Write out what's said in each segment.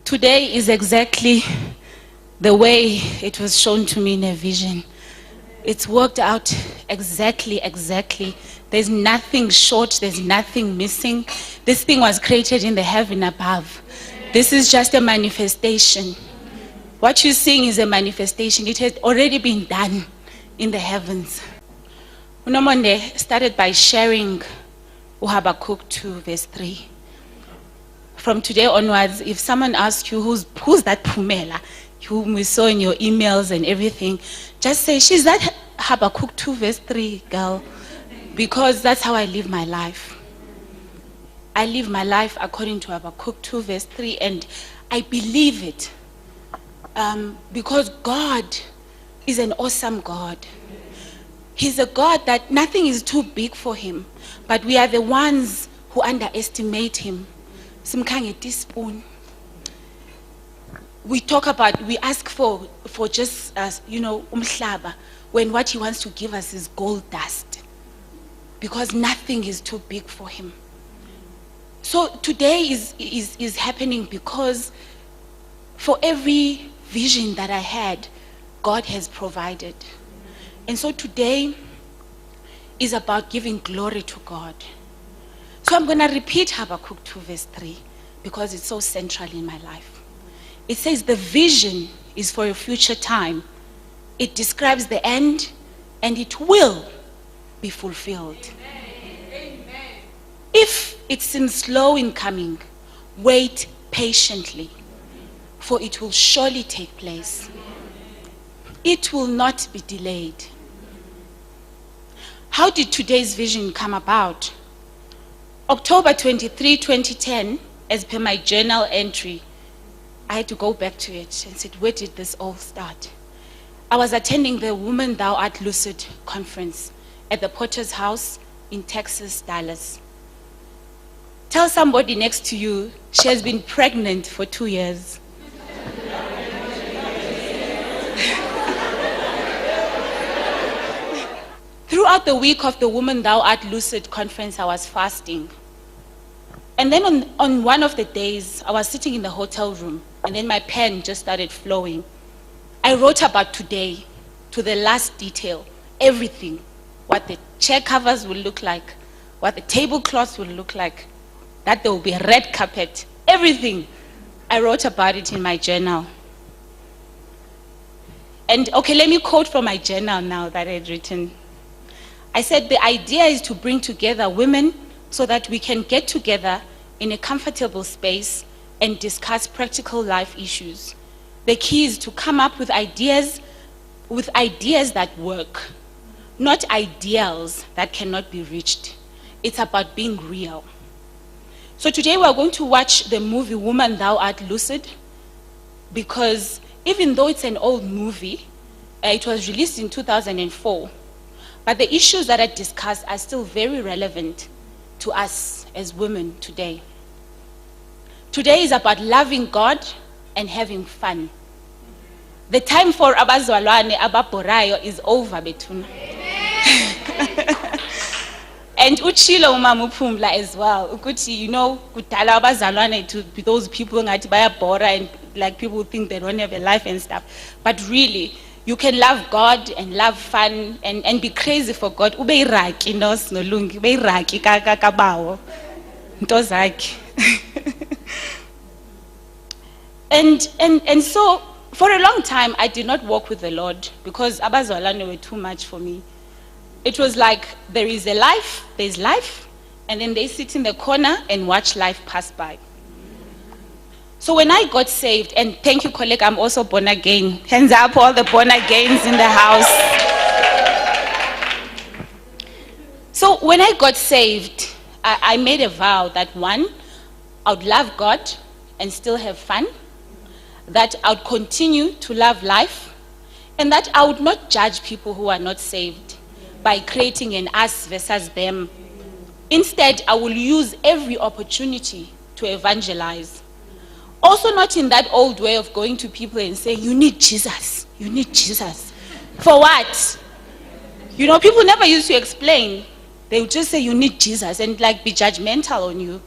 Today is exactly the way it was shown to me in a vision. It's worked out exactly. There's nothing short, there's nothing missing. This thing was created in the heaven above. This is just a manifestation. What you're seeing is a manifestation. It has already been done in the heavens. Unomonde started by sharing Habakkuk 2 verse 3. From today onwards, if someone asks you who's that Pumela, whom we saw in your emails and everything, just say, she's that Habakkuk 2 verse 3 girl, because that's how I live my life. I live my life according to Habakkuk 2 verse 3, and I believe it because God is an awesome God. He's a God that nothing is too big for him, but we are the ones who underestimate him. Simkhange teaspoon. We ask for just umhlaba, when what he wants to give us is gold dust, because nothing is too big for him. So today is happening because for every vision that I had, God has provided. And so today is about giving glory to God. So I'm going to repeat Habakkuk 2 verse 3 because it's so central in my life. It says the vision is for a future time. It describes the end and it will be fulfilled. Amen. If it seems slow in coming, wait patiently, for it will surely take place. It will not be delayed. How did today's vision come about? October 23, 2010, as per my journal entry, I had to go back to it and said, where did this all start? I was attending the Woman Thou Art Lucid conference at the Potter's House in Texas, Dallas. Tell somebody next to you, she has been pregnant for 2 years. Throughout the week of the Woman Thou Art Lucid conference, I was fasting. And then on one of the days, I was sitting in the hotel room, and then my pen just started flowing. I wrote about today, to the last detail, everything. What the chair covers will look like, what the tablecloths will look like, that there will be a red carpet, everything. I wrote about it in my journal. And okay, let me quote from my journal now that I had written. I said, the idea is to bring together women so that we can get together in a comfortable space and discuss practical life issues. The key is to come up with ideas that work, not ideals that cannot be reached. It's about being real. So today we are going to watch the movie Woman Thou Art Lucid, because even though it's an old movie, it was released in 2004, but the issues that are discussed are still very relevant to us as women today. Today is about loving God and having fun. The time for abazalwane ababorayo is over, Betuna. And uchilo umamuphumla as well. Ukuthi, kudala abazalwane to be those people ngathi bayabora, and like people think they don't have a life and stuff. But really, you can love God and love fun and be crazy for God. Ube iraki nos nolungi, ube iraki kakabawo. Ntozaki. And so for a long time I did not walk with the Lord because abazalwane were too much for me. It was like there is a life, there's life, and then they sit in the corner and watch life pass by. So when I got saved, and thank you, colleague, I'm also born again. Hands up, all the born agains in the house. So when I got saved, I made a vow that one, I would love God and still have fun, that I would continue to love life, and that I would not judge people who are not saved by creating an us versus them. Instead, I will use every opportunity to evangelize. Also not in that old way of going to people and saying, you need Jesus, you need Jesus. For what? People never used to explain. They would just say you need Jesus and like be judgmental on you.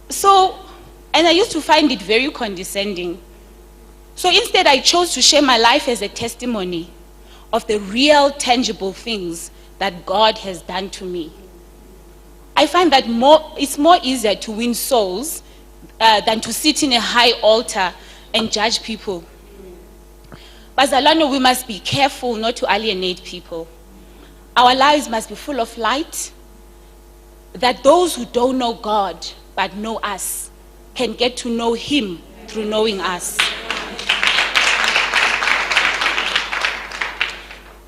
So And I used to find it very condescending. So instead, I chose to share my life as a testimony of the real, tangible things that God has done to me. I find that it's more easier to win souls than to sit in a high altar and judge people. Bazalwane, we must be careful not to alienate people. Our lives must be full of light, that those who don't know God but know us can get to know Him through knowing us.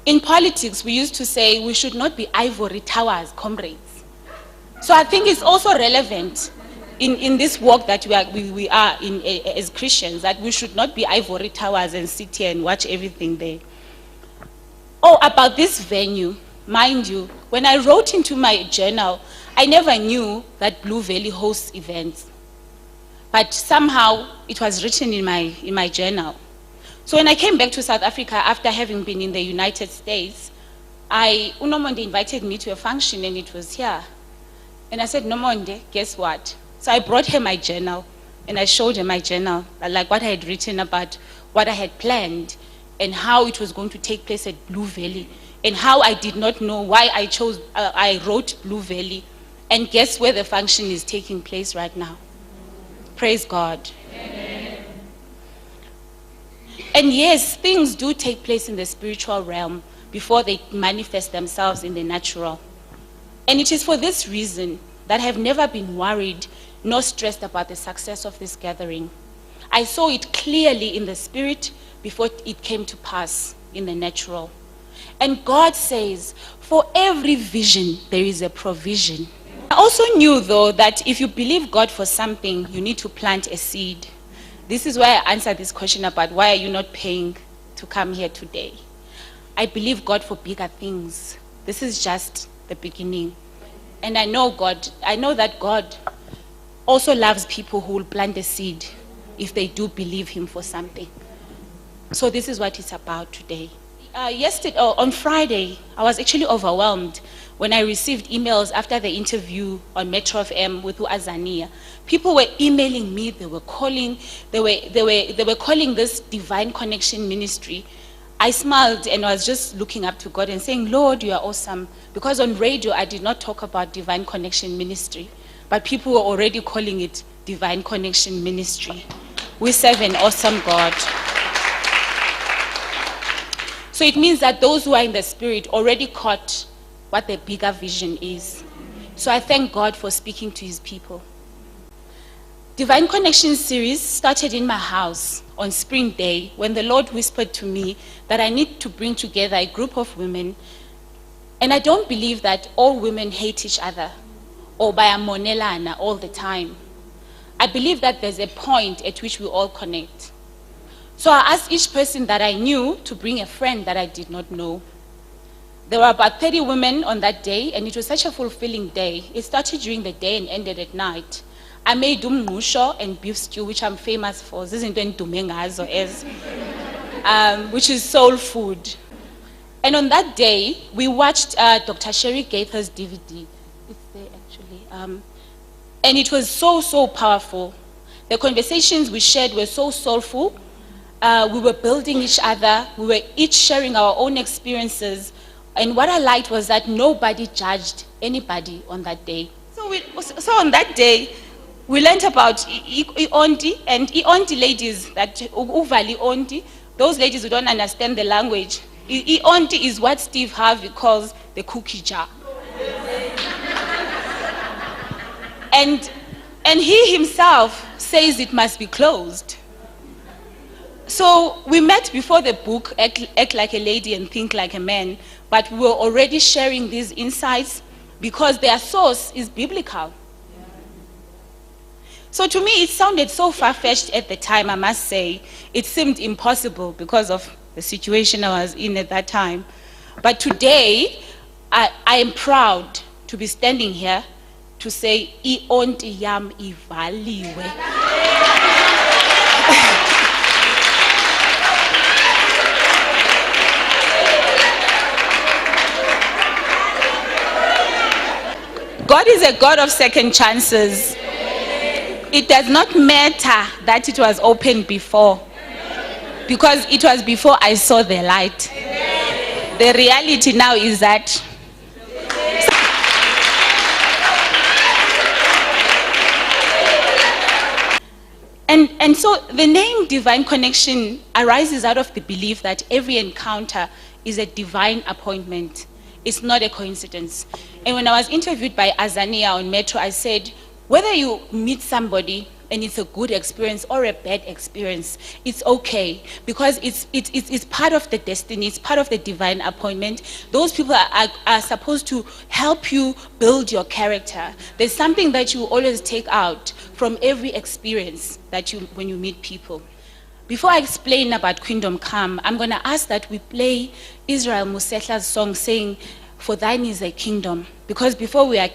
In politics, we used to say we should not be ivory towers, comrades. So I think it's also relevant in this walk that we are in as Christians, that we should not be ivory towers and sit here and watch everything there. Oh, about this venue, mind you, when I wrote into my journal, I never knew that Blue Valley hosts events. But somehow it was written in my journal. So when I came back to South Africa after having been in the United States, Unomonde invited me to a function and it was here. And I said, Nomonde, guess what? So I brought her my journal and I showed her my journal, like what I had written about what I had planned and how it was going to take place at Blue Valley and how I did not know why I wrote Blue Valley. And guess where the function is taking place right now? Praise God. Amen. And yes, things do take place in the spiritual realm before they manifest themselves in the natural. And it is for this reason that I have never been worried nor stressed about the success of this gathering. I saw it clearly in the spirit before it came to pass in the natural. And God says, for every vision, there is a provision. I also knew, though, that if you believe God for something, you need to plant a seed. This is why I answered this question about why are you not paying to come here today. I believe God for bigger things. This is just the beginning. And I know that God also loves people who will plant a seed if they do believe Him for something. So this is what it's about today. On Friday, I was actually overwhelmed when I received emails after the interview on Metro FM with Azania. People were emailing me, they were calling this Divine Connection ministry. I smiled and was just looking up to God and saying, Lord, you are awesome. Because on radio, I did not talk about Divine Connection ministry, but people were already calling it Divine Connection ministry. We serve an awesome God. So it means that those who are in the spirit already caught what the bigger vision is. So I thank God for speaking to His people. Divine Connection series started in my house on Spring Day when the Lord whispered to me that I need to bring together a group of women. And I don't believe that all women hate each other or bayamonelana all the time. I believe that there's a point at which we all connect. So I asked each person that I knew to bring a friend that I did not know. There were about 30 women on that day, and it was such a fulfilling day. It started during the day and ended at night. I made umngqusho and beef stew, which I'm famous for, which is soul food. And on that day, we watched Dr. Sherry Gaither's DVD. It's there actually. And it was so powerful. The conversations we shared were so soulful. We were building each other. We were each sharing our own experiences. And what I liked was that nobody judged anybody on that day. So on that day, we learned about Iondi and Iondi ladies, that Uvali Ondi, those ladies who don't understand the language. Iondi is what Steve Harvey calls the cookie jar. And he himself says it must be closed. So we met before the book, Act Like a Lady and Think Like a Man, but we were already sharing these insights because their source is biblical. So to me, it sounded so far-fetched at the time, I must say. It seemed impossible because of the situation I was in at that time. But today, I am proud to be standing here to say, "Ionti yam ivaliwe." God is a God of second chances. It does not matter that it was opened before, because it was before I saw the light. The reality now is that and so the name Divine Connection arises out of the belief that every encounter is a divine appointment. It's not a coincidence. And when I was interviewed by Azania on Metro, I said, whether you meet somebody and it's a good experience or a bad experience, it's okay, because it's part of the destiny, it's part of the divine appointment. Those people are supposed to help you build your character. There's something that you always take out from every experience that when you meet people. Before I explain about Queendom Come, I'm going to ask that we play Israel Musehla's song saying, "For thine is a kingdom," because before we are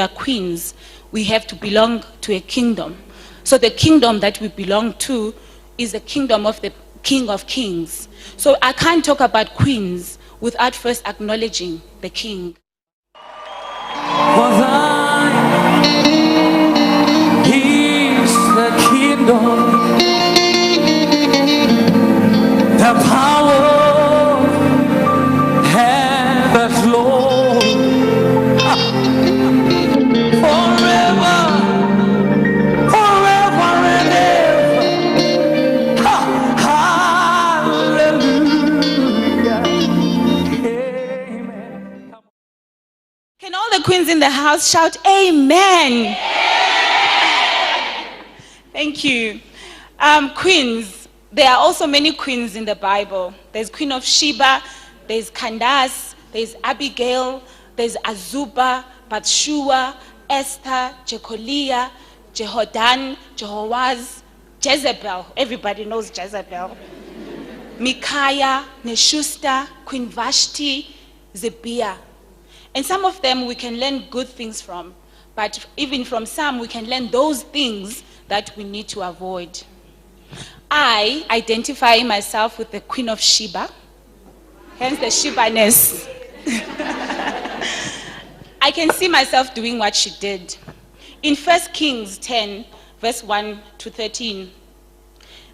queens, we have to belong to a kingdom. So the kingdom that we belong to is the kingdom of the King of Kings. So I can't talk about queens without first acknowledging the king. For thine is the kingdom, the power and the glory, forever, forever and ever. Hallelujah. Amen. Can all the queens in the house shout amen? Thank you. Queens, there are also many queens in the Bible. There's Queen of Sheba, there's Candace, there's Abigail, there's Azuba, Bathsheba, Esther, Jecoliah, Jehodan, Jehoaz, Jezebel. Everybody knows Jezebel. Micaiah, Neshusta, Queen Vashti, Zebiah. And some of them we can learn good things from, but even from some we can learn those things that we need to avoid. I identify myself with the Queen of Sheba, hence the Shebaness. I can see myself doing what she did. In 1 Kings 10, verse 1 to 13,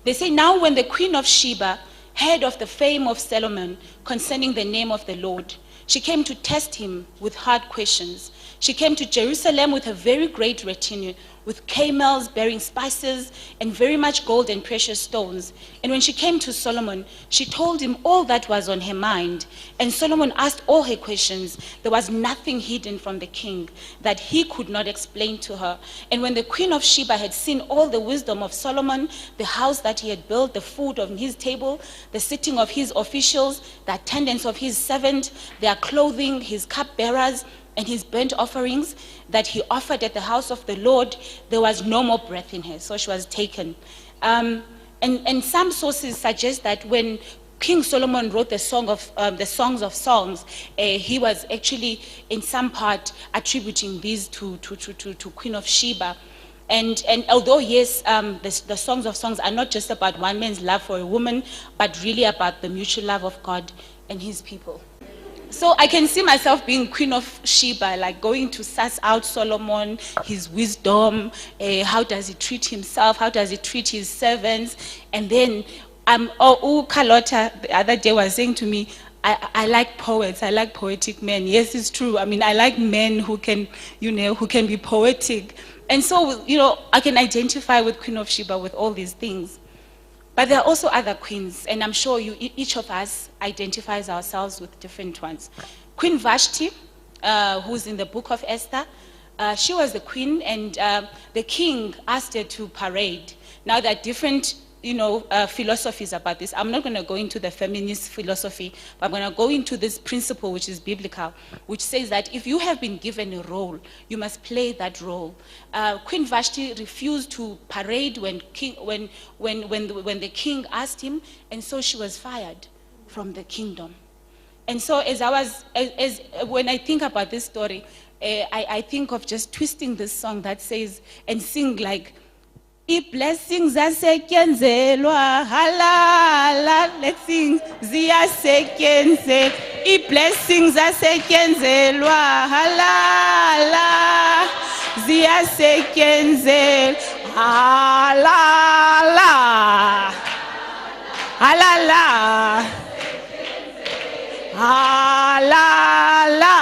they say, "Now when the Queen of Sheba heard of the fame of Solomon concerning the name of the Lord, she came to test him with hard questions. She came to Jerusalem with a very great retinue, with camels bearing spices and very much gold and precious stones. And when she came to Solomon, she told him all that was on her mind. And Solomon asked all her questions. There was nothing hidden from the king that he could not explain to her. And when the Queen of Sheba had seen all the wisdom of Solomon, the house that he had built, the food on his table, the sitting of his officials, the attendance of his servant, their clothing, his cupbearers, and his burnt offerings that he offered at the house of the Lord, there was no more breath in her." So she was taken. And some sources suggest that when King Solomon wrote the Songs of Songs, he was actually in some part attributing these to Queen of Sheba. And although, yes, the Songs of Songs are not just about one man's love for a woman, but really about the mutual love of God and his people. So I can see myself being Queen of Sheba, like going to suss out Solomon, his wisdom, how does he treat himself, how does he treat his servants. And then Carlotta the other day was saying to me, I like poets, I like poetic men. Yes, it's true. I mean, I like men who can, who can be poetic. And so, I can identify with Queen of Sheba with all these things. But there are also other queens, and I'm sure each of us identifies ourselves with different ones. Queen Vashti, who's in the book of Esther, she was the queen, and the king asked her to parade. Now, there are different philosophies about this. I'm not going to go into the feminist philosophy, but I'm going to go into this principle, which is biblical, which says that if you have been given a role, you must play that role. Queen Vashti refused to parade when the king asked him, and so she was fired from the kingdom. And so when I think about this story, I think of just twisting this song that says, and sing like, "I-blessings zasetyenzelwa halala." Let's sing. Ziyasetyenzelwa. I-blessings zasetyenzelwa halala. Ziyasetyenzelwa Ah, la, la. Ah, la, la. Ah, la, la.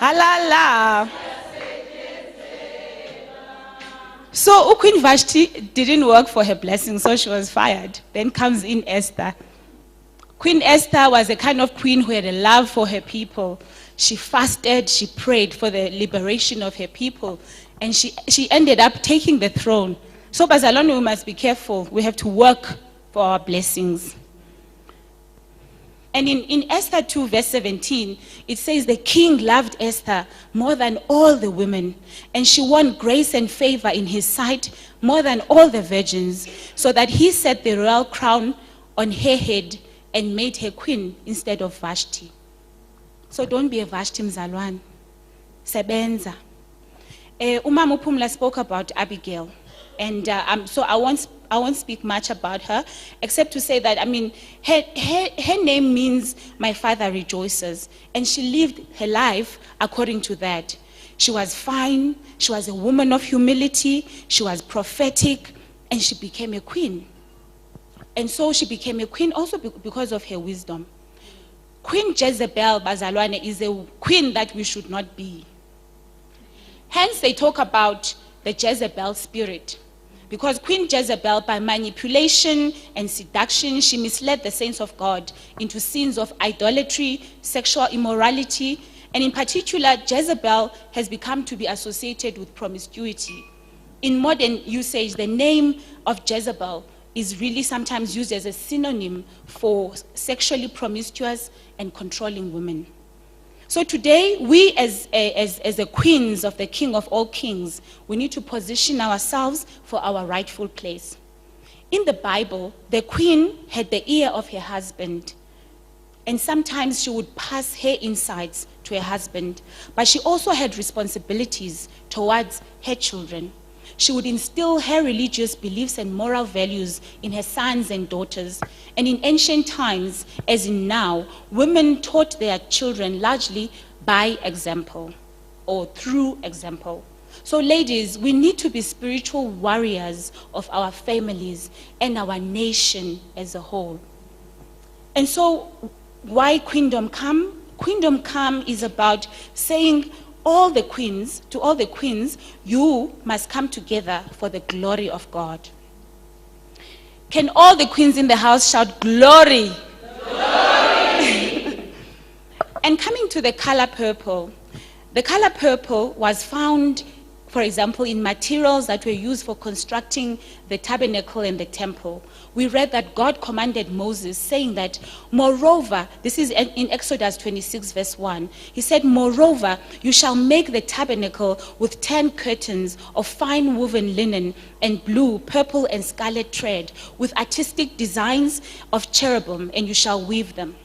Ah, la, la. So Queen Vashti didn't work for her blessing, so she was fired. Then comes in Esther. Queen Esther was a kind of queen who had a love for her people. She fasted, she prayed for the liberation of her people, and she ended up taking the throne. So Bazalwane, we must be careful. We have to work for our blessings. And in Esther 2, verse 17, it says, the king loved Esther more than all the women, and she won grace and favor in his sight more than all the virgins, so that he set the royal crown on her head and made her queen instead of Vashti. So don't be a Vashti mzalwane. Sebenza. Umama Uphumla spoke about Abigail. And so I won't speak much about her, except to say that, I mean, her name means my father rejoices. And she lived her life according to that. She was fine, she was a woman of humility, she was prophetic, and she became a queen. And so she became a queen also because of her wisdom. Queen Jezebel, Bazalwane, is a queen that we should not be. Hence they talk about the Jezebel spirit. Because Queen Jezebel, by manipulation and seduction, she misled the saints of God into sins of idolatry, sexual immorality, and in particular, Jezebel has become to be associated with promiscuity. In modern usage, the name of Jezebel is really sometimes used as a synonym for sexually promiscuous and controlling women. So today, we as the queens of the King of all kings, we need to position ourselves for our rightful place. In the Bible, the queen had the ear of her husband, and sometimes she would pass her insights to her husband, but she also had responsibilities towards her children. She would instill her religious beliefs and moral values in her sons and daughters. And in ancient times, as in now, women taught their children largely by example or through example. So ladies, we need to be spiritual warriors of our families and our nation as a whole. And so why Queendom Come? Queendom Come is about saying to all the queens, you must come together for the glory of God. Can all the queens in the house shout glory? Glory. And coming to the color purple was found, for example, in materials that were used for constructing the tabernacle and the temple. We read that God commanded Moses, saying that, moreover, this is in Exodus 26, verse 1. He said, moreover, you shall make the tabernacle with 10 curtains of fine woven linen and blue, purple, and scarlet thread, with artistic designs of cherubim, and you shall weave them.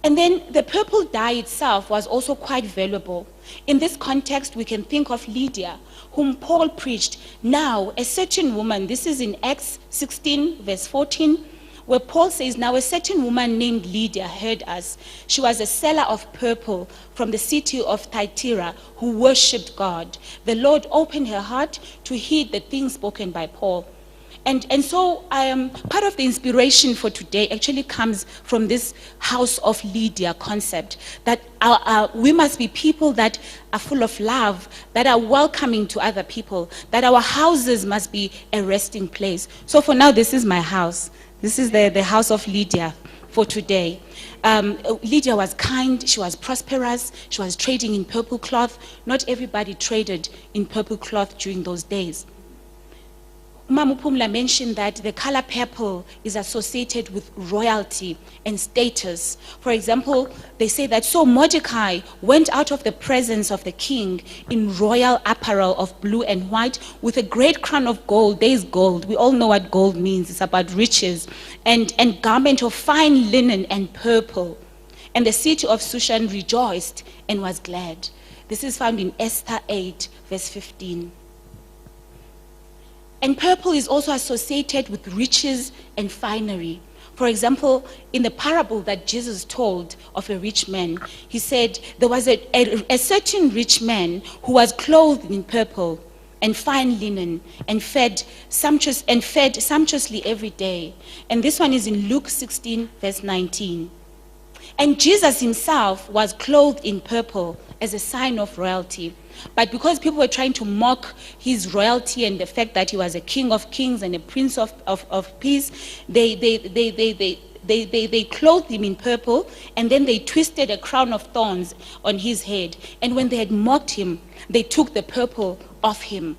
And then the purple dye itself was also quite valuable. In this context, we can think of Lydia, whom Paul preached. Now, a certain woman, this is in Acts 16, verse 14, where Paul says, now a certain woman named Lydia heard us. She was a seller of purple from the city of Thyatira who worshipped God. The Lord opened her heart to heed the things spoken by Paul. And so part of the inspiration for today actually comes from this House of Lydia concept, that we must be people that are full of love, that are welcoming to other people, that our houses must be a resting place. So for now, this is my house. This is the House of Lydia for today. Lydia was kind, she was prosperous, she was trading in purple cloth. Not everybody traded in purple cloth during those days. Umama Uphumla mentioned that the color purple is associated with royalty and status. For example, they say that so Mordecai went out of the presence of the king in royal apparel of blue and white with a great crown of gold. There is gold. We all know what gold means. It's about riches. And garment of fine linen and purple. And the city of Shushan rejoiced and was glad. This is found in Esther 8, verse 15. And purple is also associated with riches and finery. For example, in the parable that Jesus told of a rich man, he said there was a certain rich man who was clothed in purple and fine linen, and fed sumptuously every day. And this one is in Luke 16, verse 19. And Jesus himself was clothed in purple as a sign of royalty. But because people were trying to mock his royalty and the fact that he was a king of kings and a prince of peace, they clothed him in purple, and then they twisted a crown of thorns on his head. And when they had mocked him, they took the purple off him.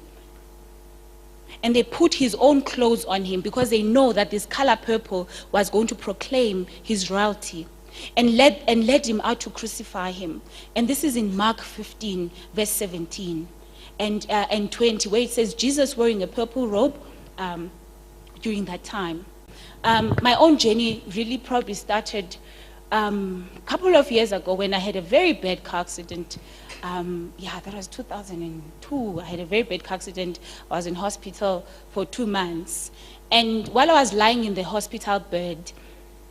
And they put his own clothes on him, because they know that this color purple was going to proclaim his royalty. And led him out to crucify him. And this is in Mark 15, verse 17 and 20, where it says Jesus wearing a purple robe during that time. My own journey really probably started a couple of years ago when I had a very bad car accident. That was 2002. I had a very bad car accident. I was in hospital for 2 months. And while I was lying in the hospital bed,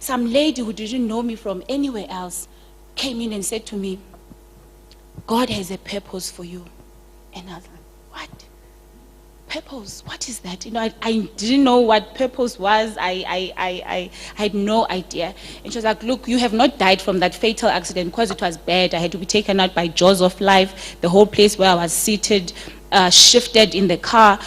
some lady who didn't know me from anywhere else came in and said to me, God has a purpose for you. And I was like, what? Purpose? What is that? You know, I didn't know what purpose was. I had no idea. And she was like, look, you have not died from that fatal accident because it was bad. I had to be taken out by jaws of life. The whole place where I was seated shifted in the car.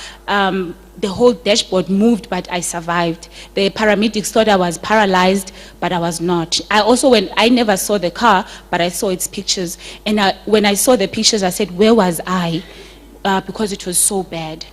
The whole dashboard moved, but I survived. The paramedics thought I was paralyzed, but I was not. I never saw the car, but I saw its pictures. And when I saw the pictures, I said, where was I? Because it was so bad.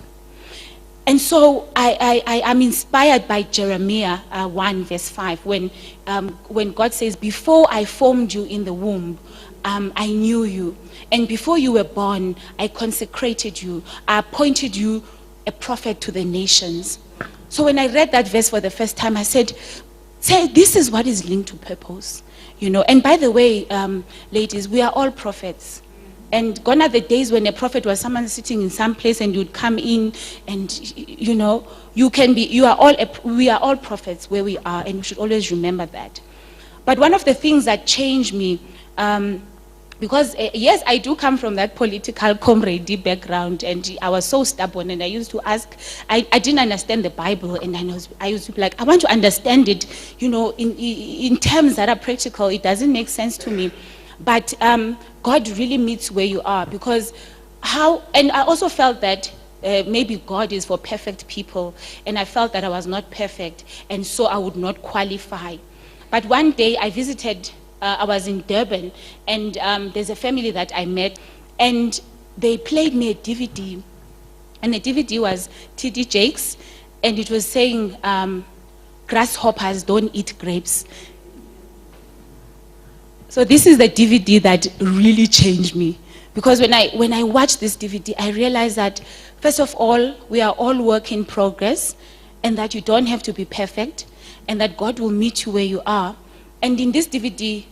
And so I'm inspired by Jeremiah 1, verse 5, when God says, before I formed you in the womb, I knew you. And before you were born, I consecrated you. I appointed you a prophet to the nations. So when I read that verse for the first time, I said, this is what is linked to purpose. You know, and by the way, ladies, we are all prophets. And gone are the days when a prophet was someone sitting in some place and you'd come in and, you know, we are all prophets where we are, and we should always remember that. But one of the things that changed me, because yes, I do come from that political comrade background, and I was so stubborn, and I used to ask, I didn't understand the Bible, and I used to be like, I want to understand it, you know, in terms that are practical. It doesn't make sense to me. But God really meets where you are, because and I also felt that maybe God is for perfect people, and I felt that I was not perfect, and so I would not qualify. But one day I visited, I was in Durban, and there's a family that I met, and they played me a DVD, and the DVD was T.D. Jakes, and it was saying, grasshoppers don't eat grapes. So this is the DVD that really changed me, because when I watched this DVD, I realized that, first of all, we are all work in progress, and that you don't have to be perfect, and that God will meet you where you are. And in this DVD,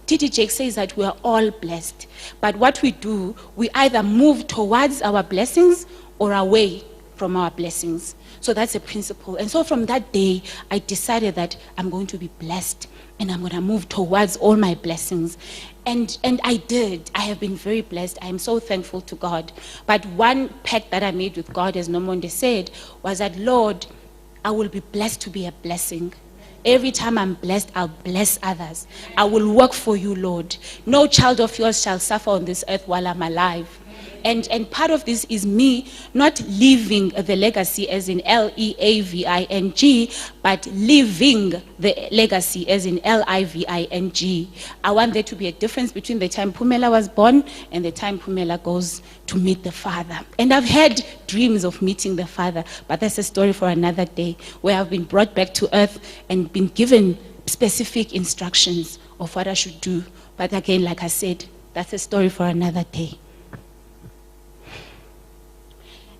T.D. Jakes says that we are all blessed. But what we do, we either move towards our blessings or away from our blessings. So that's a principle. And so from that day, I decided that I'm going to be blessed, and I'm going to move towards all my blessings. And I did. I have been very blessed. I am so thankful to God. But one pact that I made with God, as Nomonde said, was that, Lord, I will be blessed to be a blessing. Every time I'm blessed, I'll bless others. I will work for you, Lord. No child of yours shall suffer on this earth while I'm alive. And part of this is me not living the legacy as in L-E-A-V-I-N-G, but living the legacy as in L-I-V-I-N-G. I want there to be a difference between the time Pumela was born and the time Pumela goes to meet the Father. And I've had dreams of meeting the Father, but that's a story for another day, where I've been brought back to earth and been given specific instructions of what I should do. But again, like I said, that's a story for another day.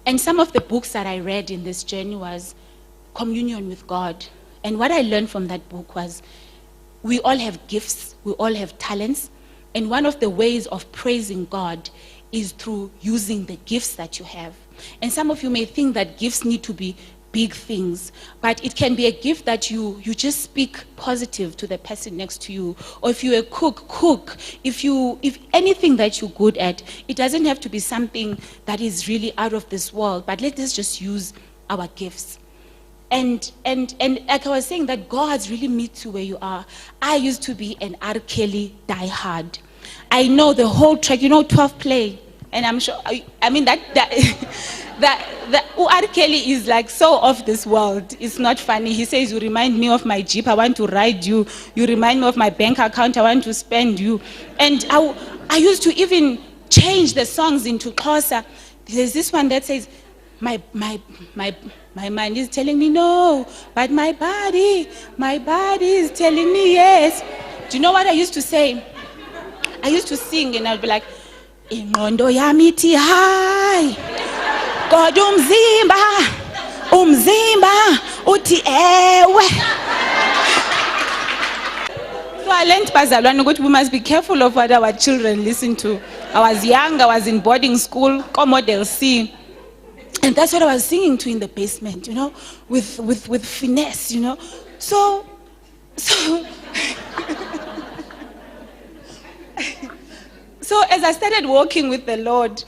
And some of the books that I read in this journey was Communion with God. And what I learned from that book was, we all have gifts, we all have talents, and one of the ways of praising God is through using the gifts that you have. And some of you may think that gifts need to be big things, but it can be a gift that you just speak positive to the person next to you. Or if you're a cook. If anything that you're good at, it doesn't have to be something that is really out of this world, but let us just use our gifts. And like I was saying, that God's really meet you where you are. I used to be an R. Kelly diehard. I know the whole track, 12 Play. And I'm sure, I mean, that R. Kelly is like so off this world. It's not funny. He says, you remind me of my Jeep, I want to ride you. You remind me of my bank account, I want to spend you. And I used to even change the songs into Xhosa. There's this one that says, my mind is telling me no, but my body is telling me yes. Do you know what I used to say? I used to sing and I'd be like, ingqondo yami ithi hayi, kodwa umzimba uthi ewe. So I learned bazalwane ukuthi we must be careful of what our children listen to. I was young, I was in boarding school, Model C. And that's what I was singing to in the basement, with finesse, So so as I started walking with the Lord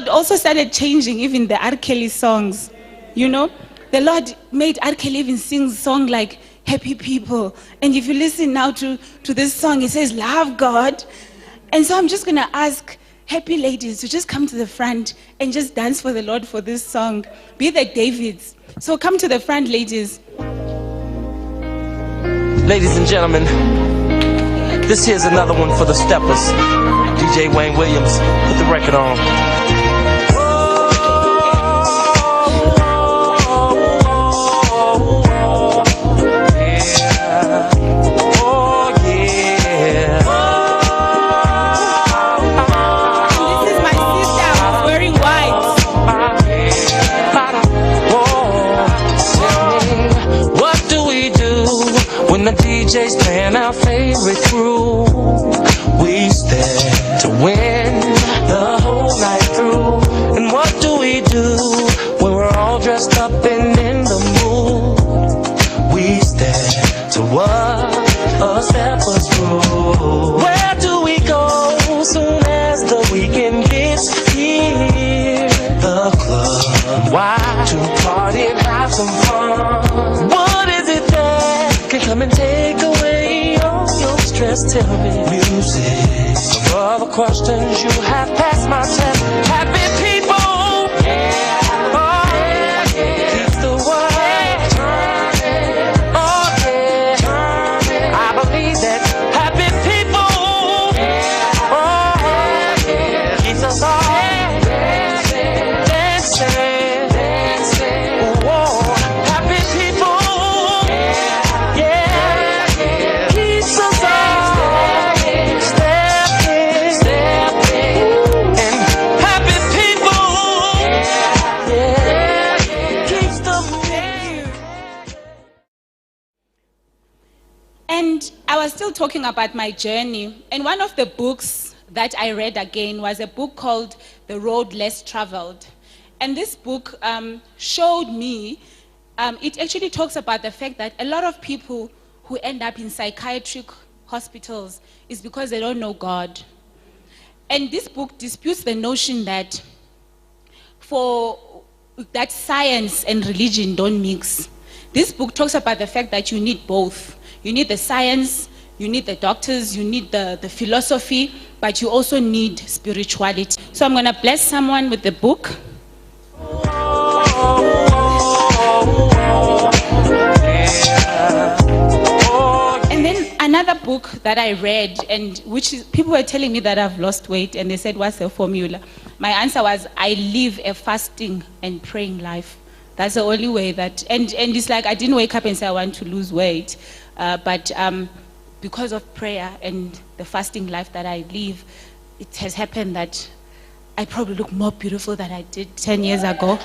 also started changing even the R. Kelly songs, The Lord made R. Kelly even sing songs like Happy People. And if you listen now to this song, it says, love God. And so I'm just going to ask happy ladies to just come to the front and just dance for the Lord for this song. Be the Davids. So come to the front, ladies. Ladies and gentlemen, this here's another one for the steppers. DJ Wayne Williams, put the record on. When the DJ's playing our favorite groove, we stand to win the whole night through. And what do we do when we're all dressed up and in the mood? We stand to what a stepper's groove. Where do we go soon as the weekend gets here? The club. Why? To party and have some fun. What is it that can come and take away all your stress? Tell me. Music. Of all the questions you have passed my test. Happy people. Yeah. Oh, yeah, yeah. Keeps the world turning. Oh, yeah. Turning. I believe that happy people. Yeah. Oh, yeah. Keeps us all dancing. Dancing. Dancing. Whoa. Happy people. And I was still talking about my journey. And one of the books that I read again was a book called The Road Less Traveled. And this book showed me, it actually talks about the fact that a lot of people who end up in psychiatric hospitals is because they don't know God. And this book disputes the notion that that science and religion don't mix. This book talks about the fact that you need both. You need the science, you need the doctors, you need the philosophy, but you also need spirituality. So I'm going to bless someone with the book. And then another book that I read, and which is, people were telling me that I've lost weight, and they said, what's the formula? My answer was, I live a fasting and praying life. That's the only way that, and it's like I didn't wake up and say I want to lose weight. But because of prayer and the fasting life that I live, it has happened that I probably look more beautiful than I did 10 years ago.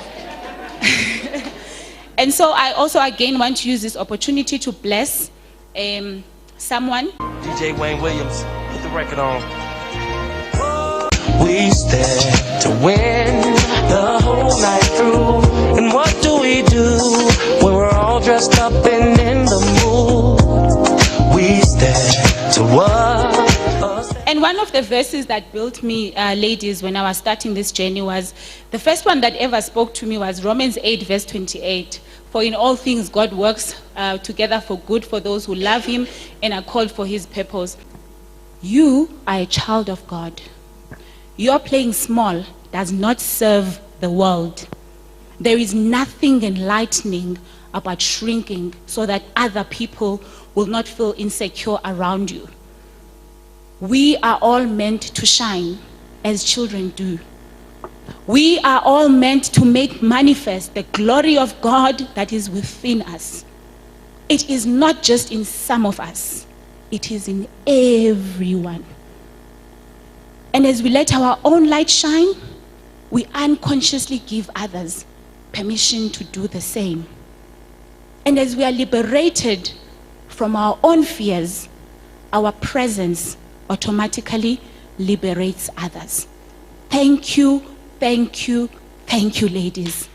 And so I also again want to use this opportunity to bless someone. DJ Wayne Williams, put the record on. We stand to win the whole night through. And what do we do dressed up and in the mood. We stand to what? And one of the verses that built me, ladies, when I was starting this journey was, the first one that ever spoke to me was Romans 8, verse 28. For in all things God works together for good for those who love him and are called for his purpose. You are a child of God. Your playing small does not serve the world. There is nothing enlightening about shrinking so that other people will not feel insecure around you. We are all meant to shine as children do. We are all meant to make manifest the glory of God that is within us. It is not just in some of us, it is in everyone. And as we let our own light shine, we unconsciously give others permission to do the same. And as we are liberated from our own fears, our presence automatically liberates others. Thank you, thank you, thank you, ladies.